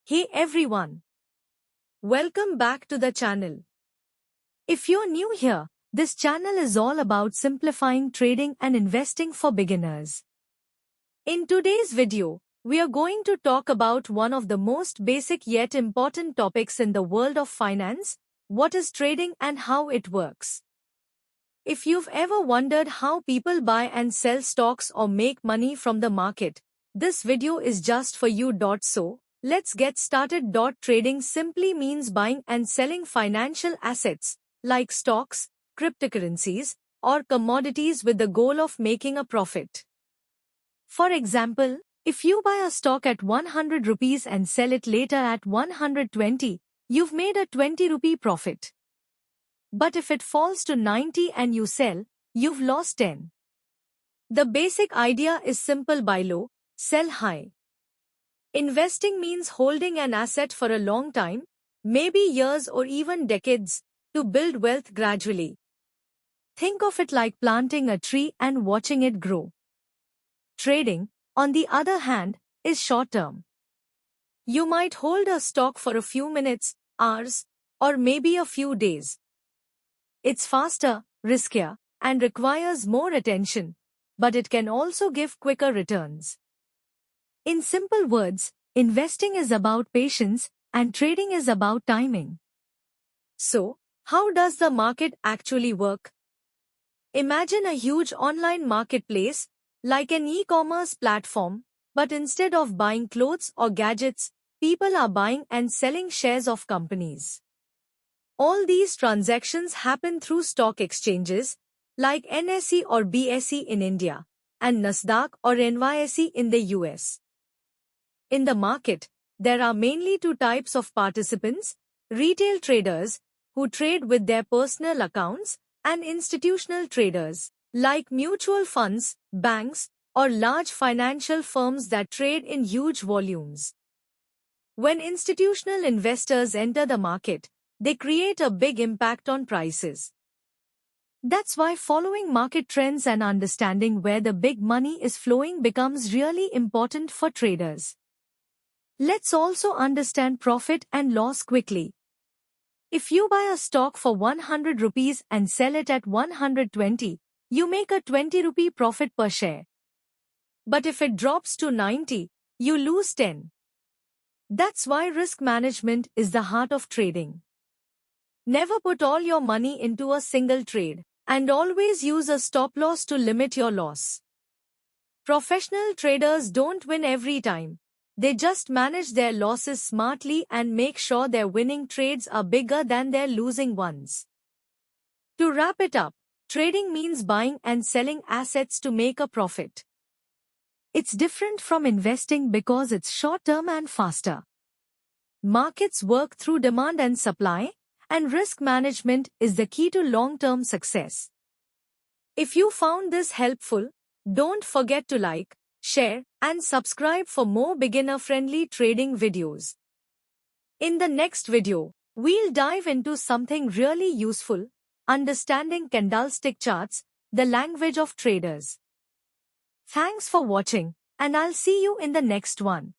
Hey everyone! Welcome back to the channel. If you're new here, this channel is all about simplifying trading and investing for beginners. In today's video, we are going to talk about one of the most basic yet important topics in the world of finance: what is trading and how it works. If you've ever wondered how people buy and sell stocks or make money from the market, this video is just for you. So, let's get started. Trading simply means buying and selling financial assets, like stocks, cryptocurrencies, or commodities with the goal of making a profit. For example, if you buy a stock at 100 rupees and sell it later at 120, you've made a 20 rupee profit. But if it falls to 90 and you sell, you've lost 10. The basic idea is simple: buy low, sell high. Investing means holding an asset for a long time, maybe years or even decades, to build wealth gradually. Think of it like planting a tree and watching it grow. Trading, on the other hand, is short-term. You might hold a stock for a few minutes, hours, or maybe a few days. It's faster, riskier, and requires more attention, but it can also give quicker returns. In simple words, investing is about patience and trading is about timing. So, how does the market actually work? Imagine a huge online marketplace, like an e-commerce platform, but instead of buying clothes or gadgets, people are buying and selling shares of companies. All these transactions happen through stock exchanges, like NSE or BSE in India, and Nasdaq or NYSE in the US. In the market, there are mainly two types of participants: retail traders, who trade with their personal accounts, and institutional traders, like mutual funds, banks, or large financial firms that trade in huge volumes. When institutional investors enter the market, they create a big impact on prices. That's why following market trends and understanding where the big money is flowing becomes really important for traders. Let's also understand profit and loss quickly. If you buy a stock for 100 rupees and sell it at 120, you make a 20 rupee profit per share. But if it drops to 90, you lose 10. That's why risk management is the heart of trading. Never put all your money into a single trade, and always use a stop loss to limit your loss. Professional traders don't win every time. They just manage their losses smartly and make sure their winning trades are bigger than their losing ones. To wrap it up, trading means buying and selling assets to make a profit. It's different from investing because it's short-term and faster. Markets work through demand and supply, and risk management is the key to long-term success. If you found this helpful, don't forget to like, share, and subscribe for more beginner-friendly trading videos. In the next video, we'll dive into something really useful: understanding candlestick charts, the language of traders. Thanks for watching, and I'll see you in the next one.